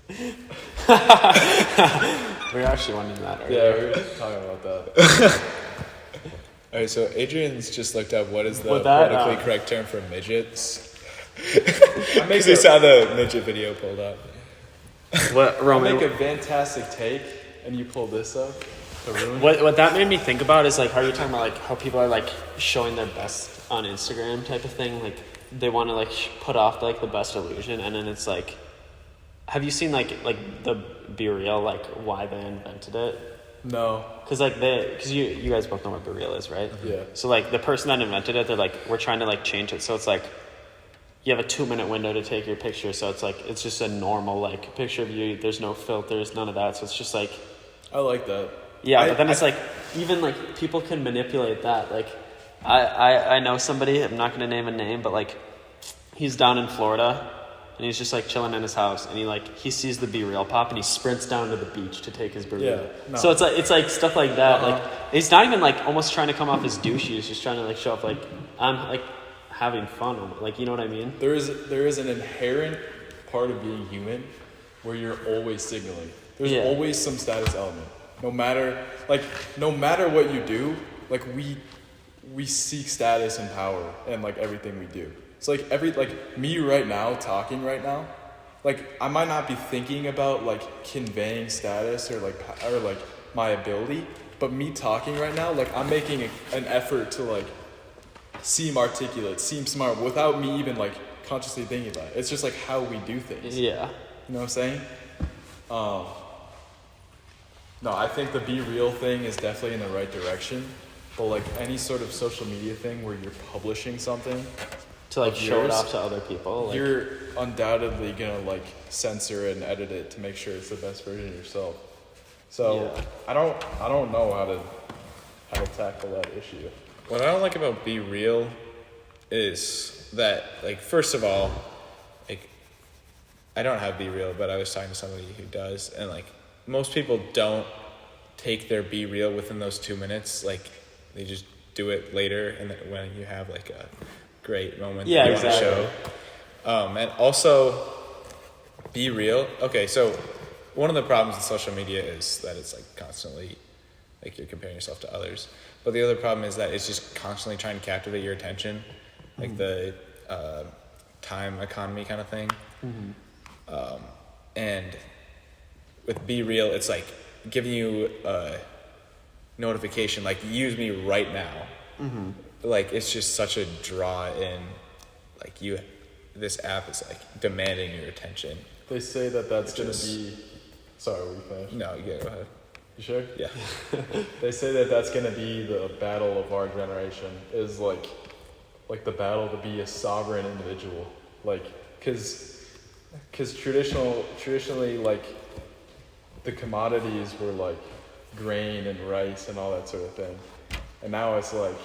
We were actually wondering that earlier.
Yeah, we were talking about that.
All right, so Adrian's just looked up what is the
With that,
politically correct term for midgets.
I make
Because he saw the midget video pulled up.
What,
I
Roman?
make a fantastic take, and you pull this up to ruin.
What that made me think about is like how you're talking about like how people are like showing their best on Instagram type of thing. Like they want to like put off like the best illusion, and then it's like, have you seen like the Be Real, like why they invented it?
No.
Because you guys both know what Be Real is, right?
Yeah.
So like the person that invented it, they're like, we're trying to like change it. So it's like you have a 2-minute window to take your picture. So it's like it's just a normal like picture of you. There's no filters, none of that. So it's just like,
I like that.
yeah. But then it's like even like people can manipulate that. Like I know somebody. I'm not gonna name a name, but like he's down in Florida. And he's just like chilling in his house, and he sees the Be Real pop, and he sprints down to the beach to take his Be Real.
Yeah, no.
So it's like stuff like that. Like he's not even like almost trying to come off as douchey. He's just trying to like show up like I'm like having fun. Like you know what I mean?
There is an inherent part of being human where you're always signaling. There's always some status element. No matter what you do, like we seek status and power and like everything we do. It's like me right now, talking right now, like I might not be thinking about like conveying status or like my ability, but me talking right now, like I'm making an effort to like seem articulate, seem smart without me even like consciously thinking about it. It's just like how we do things.
Yeah.
You know what I'm saying? No, I think the be real thing is definitely in the right direction. But like any sort of social media thing where you're publishing something
To like
of
show it
yours,
off to other people. Like,
you're undoubtedly gonna like censor and edit it to make sure it's the best version of yourself. So
Yeah.
I don't know how to tackle that issue.
What I don't like about Be Real is that, like, first of all, like, I don't have Be Real, but I was talking to somebody who does, and like most people don't take their Be Real within those 2 minutes. Like, they just do it later, and then when you have like a great moment
Yeah,
that you
exactly.
want to show. And also, Be Real. Okay, so one of the problems with social media is that it's like constantly, like, you're comparing yourself to others. But the other problem is that it's just constantly trying to captivate your attention, like the time economy kind of thing. And with Be Real, it's like giving you a notification, like, use me right now. Like, it's just such a draw in, like, this app is like demanding your attention.
They say that that's
Which
gonna
is-
be. Sorry, were you finished?
No, yeah, go ahead.
You sure?
Yeah.
They say that that's gonna be the battle of our generation. Is like the battle to be a sovereign individual. Like, cause traditionally, like, the commodities were like grain and rice and all that sort of thing, and now it's like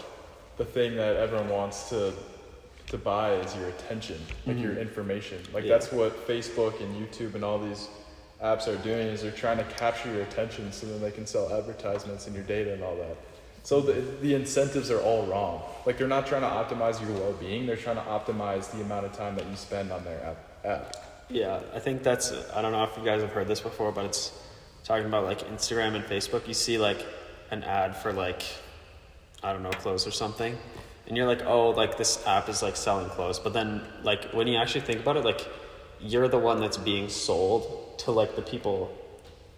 the thing that everyone wants to buy is your attention, like your information. Like, that's what Facebook and YouTube and all these apps are doing, is they're trying to capture your attention so then they can sell advertisements and your data and all that. So the incentives are all wrong. Like, they're not trying to optimize your well-being, they're trying to optimize the amount of time that you spend on their app.
Yeah, I think that's, I don't know if you guys have heard this before, but it's talking about like Instagram and Facebook. You see like an ad for like, I don't know, clothes or something. And you're like, oh, like this app is like selling clothes. But then like when you actually think about it, like you're the one that's being sold to like the people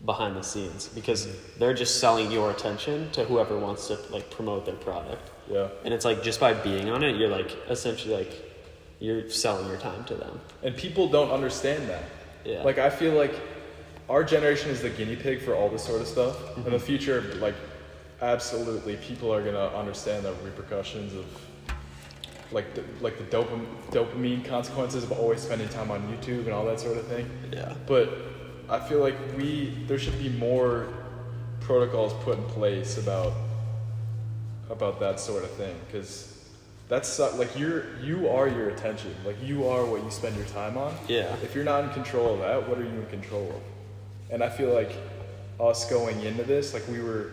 behind the scenes, because they're just selling your attention to whoever wants to like promote their product.
Yeah.
And it's like just by being on it, you're like essentially like you're selling your time to them.
And people don't understand that.
Yeah.
Like, I feel like our generation is the guinea pig for all this sort of stuff. In the future, like, absolutely, people are gonna understand the repercussions of like the dopamine consequences of always spending time on YouTube and all that sort of thing.
Yeah.
But I feel like there should be more protocols put in place about that sort of thing, because that's like you are your attention. Like, you are what you spend your time on.
Yeah.
If you're not in control of that, what are you in control of? And I feel like us going into this, like, we were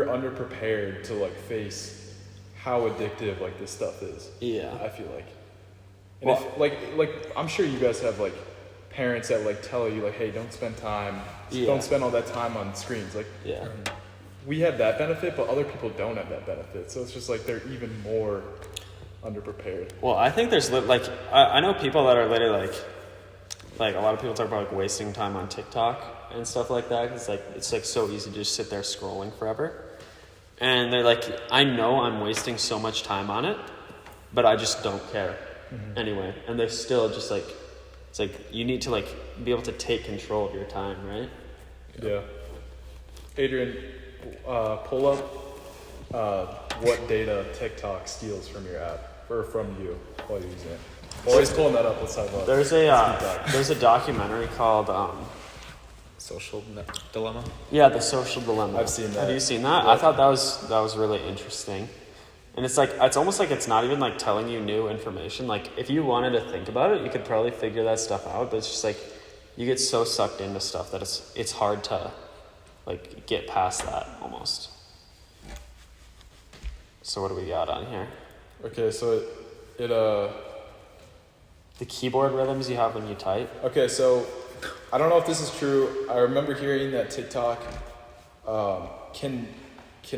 underprepared to like face how addictive like this stuff is.
Yeah.
I feel like. And if, like I'm sure you guys have like parents that like tell you like, hey, don't spend all that time on screens. Like,
Yeah.
we have that benefit, but other people don't have that benefit. So it's just like they're even more underprepared.
Well, I think there's like I know people that are literally like a lot of people talk about like wasting time on TikTok and stuff like that. It's like so easy to just sit there scrolling forever, and they're like, I know I'm wasting so much time on it, but I just don't care anyway. And they're still just like, it's like you need to like be able to take control of your time, right?
Yeah. Adrian, pull up what data TikTok steals from your app or from you while you're using it. While he's pulling that up, let's talk about it.
There's a documentary called
Social dilemma.
yeah, The Social Dilemma.
I've seen that.
Have you seen that?
Yeah.
I thought that was really interesting. And it's like, it's almost like it's not even like telling you new information. Like, if you wanted to think about it, you could probably figure that stuff out, but it's just like you get so sucked into stuff that it's hard to like get past that almost. So what do we got on here?
Okay, so it
The keyboard rhythms you have when you type.
okay, so I don't know if this is true. I remember hearing that TikTok can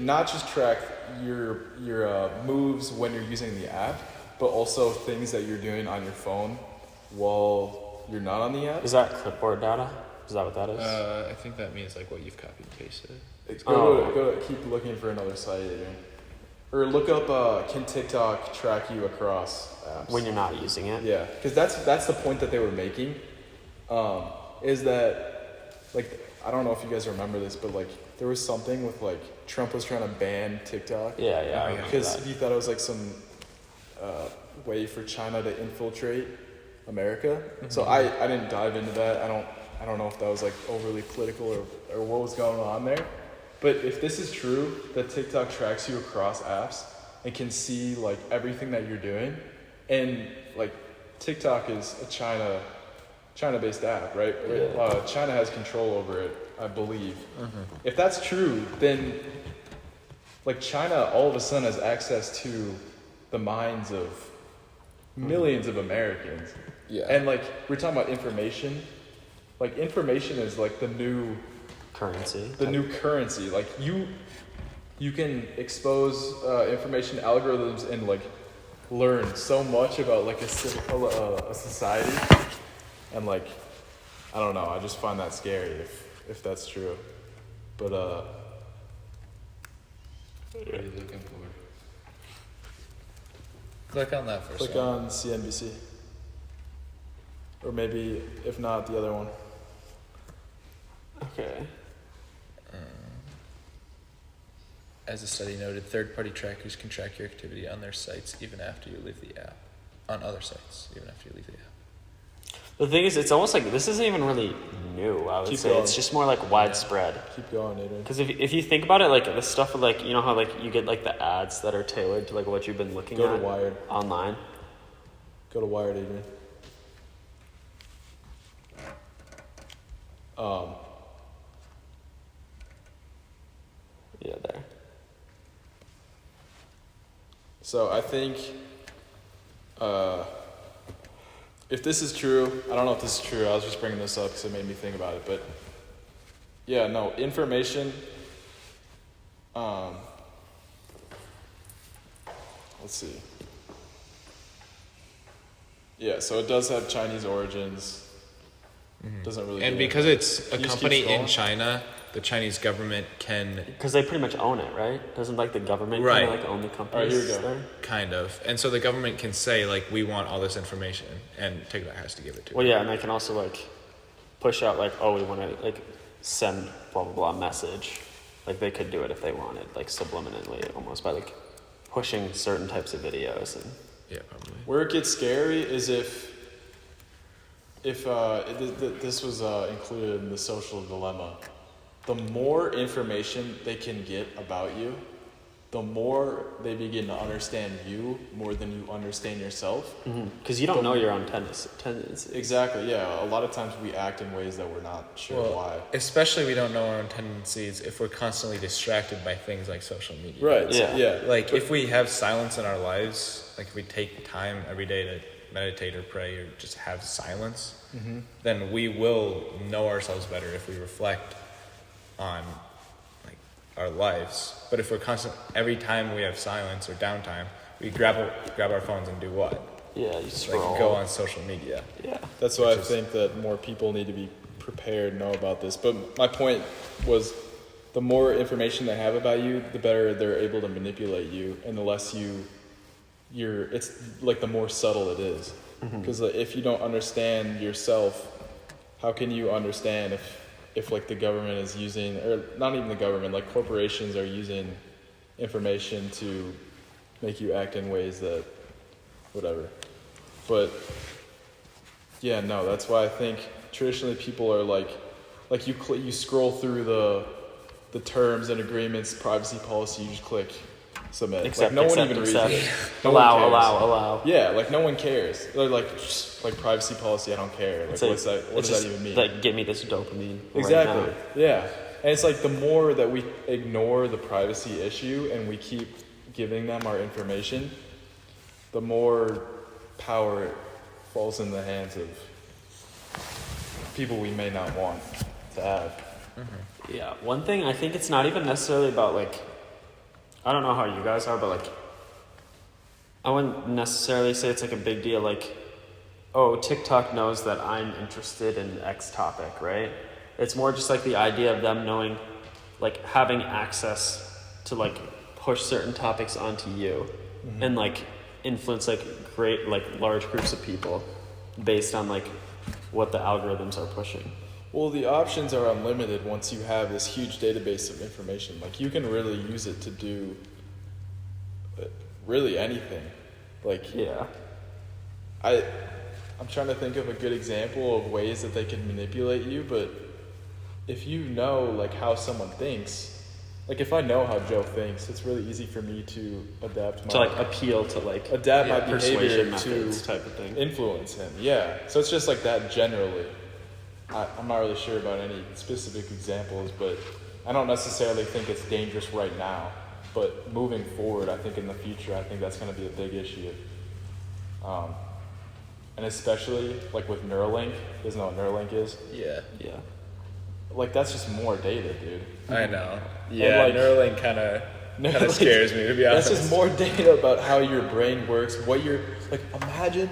not just track your moves when you're using the app, but also things that you're doing on your phone while you're not on the app.
Is that clipboard data? Is that what that is?
I think that means like what you've copied and pasted.
Go to keep looking for another site, Adrian. or look up can TikTok track you across apps
when you're not using it.
Yeah, because that's the point that they were making, is that, like, I don't know if you guys remember this, but like there was something with like Trump was trying to ban TikTok.
Yeah, I remember
Because
that.
he thought it was like some way for China to infiltrate America. Mm-hmm. So I didn't dive into that. I don't know if that was like overly political or what was going on there. But if this is true, that TikTok tracks you across apps and can see like everything that you're doing, and like TikTok is a China-based app, right?
Yeah.
China has control over it, I believe.
Mm-hmm.
If that's true, then like China all of a sudden has access to the minds of millions of Americans.
Yeah.
And like we're talking about information. Like information is like the new
Currency.
new currency. Like you can expose information algorithms and like learn so much about like a society, and like I don't know, I just find that scary if that's true. But
What are you looking for?
Click on that first
click
one.
on CNBC, or maybe if not the other one.
Okay.
As the study noted, third-party trackers can track your activity on their sites even after you leave the app. On other sites, even after you leave the app.
The thing is, it's almost like this isn't even really new, I would
Keep
say.
going.
It's just more like widespread.
Keep going, Adrian.
Because if you think about it, like the stuff with like, you know how like you get like the ads that are tailored to like what you've been looking
Go
at
to Wired.
online.
Go to Wired, Adrian.
Yeah, there.
So I think if this is true, I don't know if this is true. I was just bringing this up because it made me think about it. But yeah, no, information. Let's see. Yeah, so it does have Chinese origins. Doesn't really.
And
do
because
anything.
it's a
Can you just keep
company in
scrolling?
China, the Chinese government can
Because they pretty much own it, right? Doesn't like the government
Right.
kind of like own the companies
here we go.
there?
kind of, and so the government can say like, we want all this information, and TikTok has to give it to.
Well,
them.
yeah, and they can also like push out like, oh, we want to like send blah blah blah message. Like they could do it if they wanted, like subliminally, almost by like pushing certain types of videos and.
Yeah, probably.
Where it gets scary is if this was included in the social dilemma. The more information they can get about you, the more they begin to understand you more than you understand yourself.
Because you don't know your own tendencies.
Exactly, yeah. A lot of times we act in ways that we're not sure why.
Especially we don't know our own tendencies if we're constantly distracted by things like social media.
Right,
Yeah.
yeah.
Like if we have silence in our lives, like if we take time every day to meditate or pray or just have silence, then we will know ourselves better if we reflect on like our lives. But if we're every time we have silence or downtime, we grab our phones and do what?
Yeah, you scroll.
Like go on social media.
Yeah.
That's why I
Which is-
think that more people need to be prepared, know about this. But my point was, the more information they have about you, the better they're able to manipulate you, and the less it's like the more subtle it is. Because if you don't understand yourself, how can you understand if like the government is using, or not even the government, like corporations are using information to make you act in ways that, whatever. But yeah, no, that's why I think traditionally people are like you scroll through the terms and agreements, privacy policy, you just click submit.
Accept,
like no
accept,
one even
accept.
reads it. No one cares.
Allow.
Yeah, like no one cares. They're like privacy policy, I don't care. Like
It's like-
what's that? What
it's
does
just,
that even mean?
Like, give me this dopamine.
Exactly.
Right now.
Yeah. And it's like the more that we ignore the privacy issue and we keep giving them our information, the more power falls in the hands of people we may not want to have.
Yeah. One thing, I think it's not even necessarily about like, I don't know how you guys are, but like, I wouldn't necessarily say it's like a big deal. Like, oh, TikTok knows that I'm interested in X topic, right? It's more just like the idea of them knowing, like having access to like push certain topics onto you and like influence like large groups of people based on like what the algorithms are pushing.
Well, the options are unlimited once you have this huge database of information. Like, you can really use it to do really anything. Like,
Yeah.
I'm trying to think of a good example of ways that they can manipulate you, but if you know like how someone thinks, like if I know how Joe thinks, it's really easy for me to adapt my
To like appeal to like
my
persuasion
behavior
methods
to
type of thing.
influence him. Yeah. So it's just like that generally. I'm not really sure about any specific examples, but I don't necessarily think it's dangerous right now. But moving forward, I think in the future, I think that's going to be a big issue. And especially like with Neuralink, you guys know what Neuralink is?
Yeah.
Yeah.
Like, that's just more data, dude.
I know. Yeah,
like,
Neuralink kind of scares me, to be honest.
That's just more data about how your brain works, what you're, like, imagine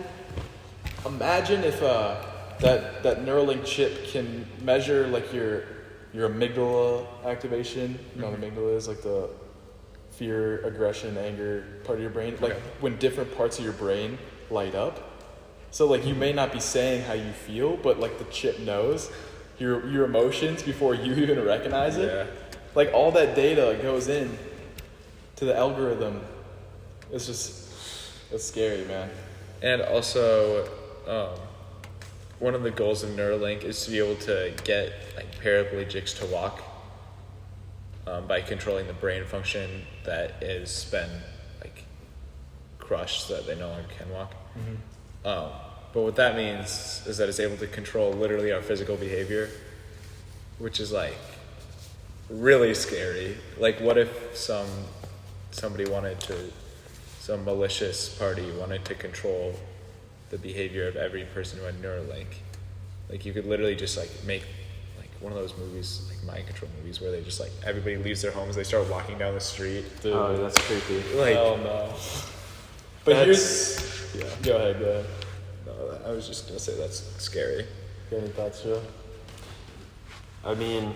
if that Neuralink chip can measure like your amygdala activation. You know what amygdala is, like the fear, aggression, anger part of your brain. Like when different parts of your brain light up. So like you may not be saying how you feel, but like the chip knows your emotions before you even recognize it.
Yeah.
Like all that data goes in to the algorithm. It's scary, man.
And also, one of the goals of Neuralink is to be able to get like paraplegics to walk by controlling the brain function that has been like crushed so that they no longer can walk. But what that means is that it's able to control literally our physical behavior, which is like really scary. Like, what if some malicious party wanted to control the behavior of every person who had Neuralink? Like, you could literally just like make like one of those movies, like mind control movies, where they just like everybody leaves their homes, they start walking down the street.
Dude.
Oh, that's creepy.
Like,
Hell no. But go ahead.
No, I was just gonna say that's scary.
Got any thoughts, Joe?
I mean,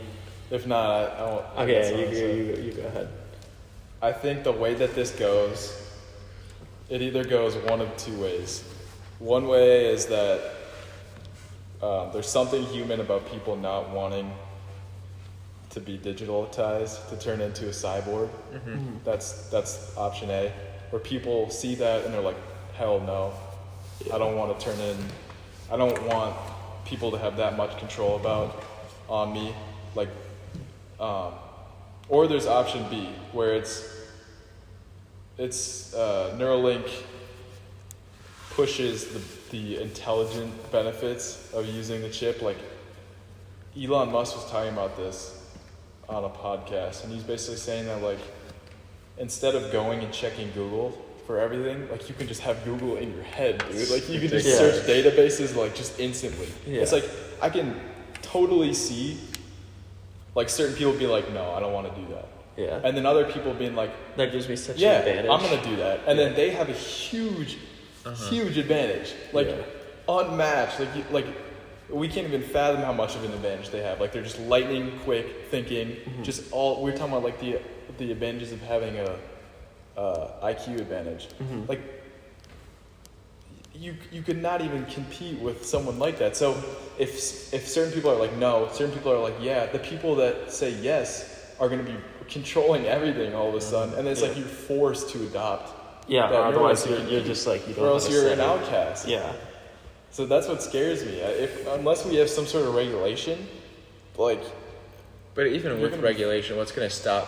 If not, I won't.
okay, you go ahead.
I think the way that this goes, it either goes one of two ways. One way is that there's something human about people not wanting to be digitalized, to turn into a cyborg. That's option A. Where people see that and they're like, hell no. I don't want to turn in. I don't want people to have that much control on me. Like, or there's option B, where it's Neuralink pushes the intelligent benefits of using the chip. Like, Elon Musk was talking about this on a podcast, and he's basically saying that like instead of going and checking Google for everything, like you can just have Google in your head, dude. Like you can just search databases like just instantly.
Yeah.
It's like I can totally see like certain people be like, no, I don't want to do that.
Yeah.
And then other people being like,
That gives me such
yeah,
an advantage.
I'm gonna do that. And then they have a huge advantage, like unmatched. Like we can't even fathom how much of an advantage they have. Like they're just lightning quick thinking. Just all we're talking about like the advantages of having a IQ advantage. Like you could not even compete with someone like that. So if certain people are like no, certain people are like yeah, the people that say yes are going to be controlling everything all of a sudden, and then it's like you're forced to adopt.
Yeah,
that
or otherwise
Neuralink
you're just like you don't.
or else
have a
you're
say.
an outcast.
Yeah.
So that's what scares me. Unless we have some sort of regulation, like.
But even
You're
with
gonna
regulation, what's going to stop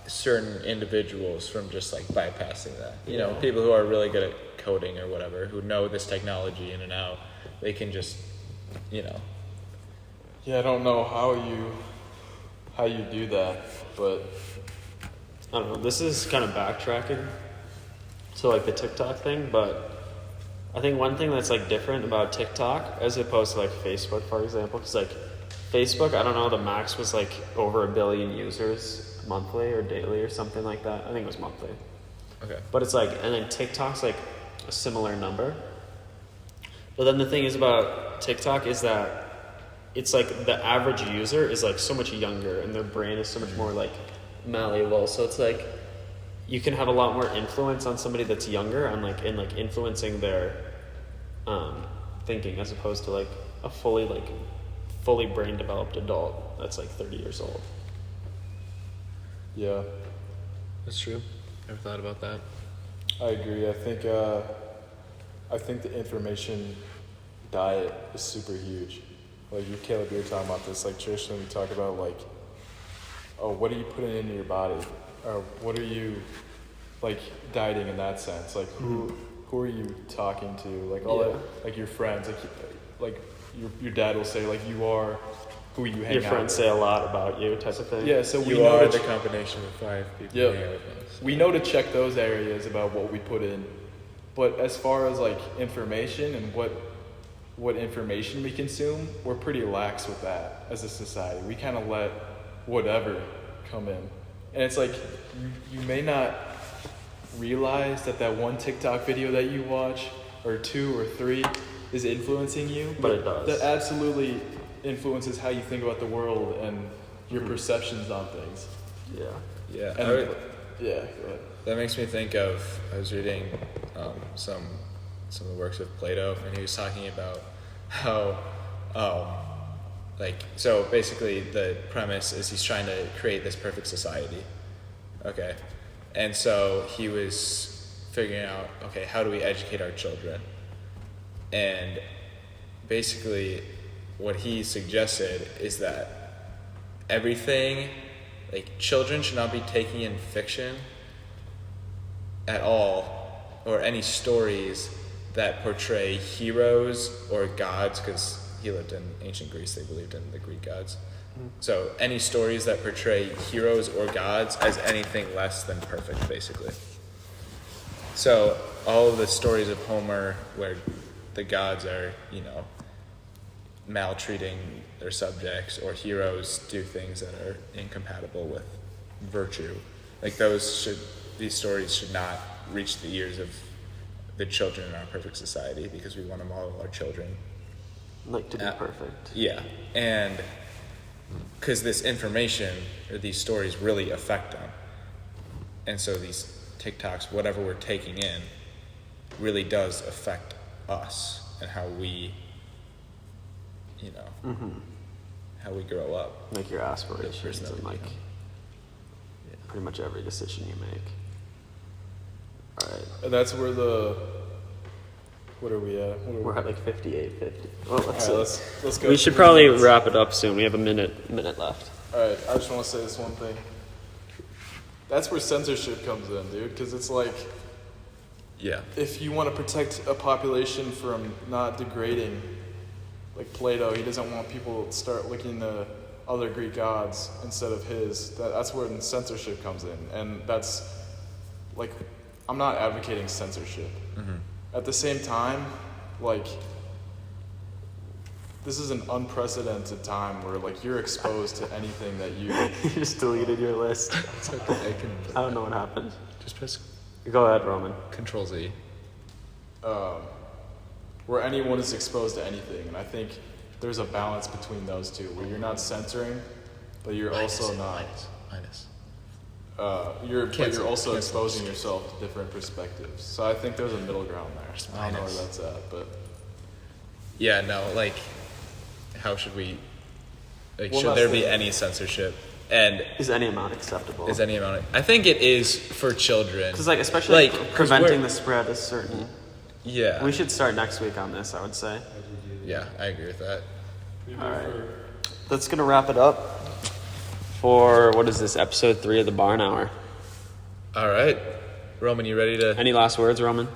certain individuals from just like bypassing that? You know,
Yeah.
people who are really good at coding or whatever, who know this technology in and out, they can just, you know.
Yeah, I don't know how you do that, but
I don't know. This is kind of backtracking to like the TikTok thing, but I think one thing that's like different about TikTok as opposed to like Facebook, for example, because like Facebook, I don't know, the max was like over 1 billion users monthly or daily or something like that. I think it was monthly.
Okay.
But it's like, and then TikTok's like a similar number. But then the thing is about TikTok is that it's like the average user is like so much younger and their brain is so much more like malleable. So it's like you can have a lot more influence on somebody that's younger on like influencing their thinking, as opposed to like a fully brain developed adult that's like 30 years old.
Yeah,
That's true. Never thought about that.
I agree. I think the information diet is super huge. Like Caleb, you were talking about this. Like traditionally, we talk about like, oh, what are you putting into your body, or what are you like dieting in that sense? Like who are you talking to? Like all that, like your friends. Like your dad will say like you are who you hang out with.
Your friends say a lot about you, type of thing.
Yeah, so we
You
know
are
to
the combination of 5 people.
Yep.
hanging out with us.
we know to check those areas about what we put in, but as far as like information and what information we consume, we're pretty lax with that as a society. We kind of let whatever come in, and it's like you may not realize that one TikTok video that you watch or 2 or 3 is influencing you,
But it does.
That absolutely influences how you think about the world and your perceptions on things.
Yeah.
Yeah.
And
I would-
yeah, go ahead.
That makes me think of, I was reading some of the works of Plato, and he was talking about how, so basically the premise is he's trying to create this perfect society, okay? And so he was figuring out, okay, how do we educate our children? And basically what he suggested is that everything, like children should not be taking in fiction at all, or any stories that portray heroes or gods, because he lived in ancient Greece, they believed in the Greek gods. So any stories that portray heroes or gods as anything less than perfect, basically. So all of the stories of Homer where the gods are, maltreating their subjects, or heroes do things that are incompatible with virtue, like these stories should not reach the ears of the children in our perfect society, because we want to model our children
Like to be perfect.
Yeah, and because this information or these stories really affect them, and so these TikToks, whatever we're taking in, really does affect us and how we, how we grow up.
Like your aspirations
person that
and
we
like
become.
pretty much every decision you make. All right.
And that's where what are we at?
We're at like 58:50. Well, let's
All right,
see.
let's go.
We should
3
probably
minutes.
wrap it up soon. We have a minute left.
All right, I just want to say this one thing. That's where censorship comes in, dude, because it's like,
Yeah.
if you want to protect a population from not degrading, like Plato, he doesn't want people to start looking to other Greek gods instead of his. That's where censorship comes in, and that's like, I'm not advocating censorship.
Mm-hmm.
At the same time, like, this is an unprecedented time where like you're exposed to anything that you.
You just deleted your list.
It's okay.
I don't know what happened.
Just press
Go ahead, Roman.
Control Z.
Where anyone is exposed to anything, and I think there's a balance between those two, where you're not censoring, but you're also not.
Minus.
You're
Cancel.
also
Cancel.
exposing yourself to different perspectives. So I think there's a middle ground there. I don't know where that's at, but
Yeah, no, like, how should we, like,
Well,
should
that's
there
the-
be any censorship? And
Is any amount acceptable?
is any amount I think it is for children.
Because like especially
Like, 'cause
preventing
we're-
the spread is certain.
Yeah.
We should start next week on this, I would say.
Yeah, I agree with that.
All right. That's going to wrap it up for, what is this, episode 3 of the Barn Hour.
All right. Roman, you ready to?
Any last words, Roman?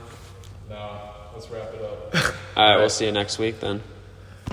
no, let's wrap it up.
All right, we'll see you next week then.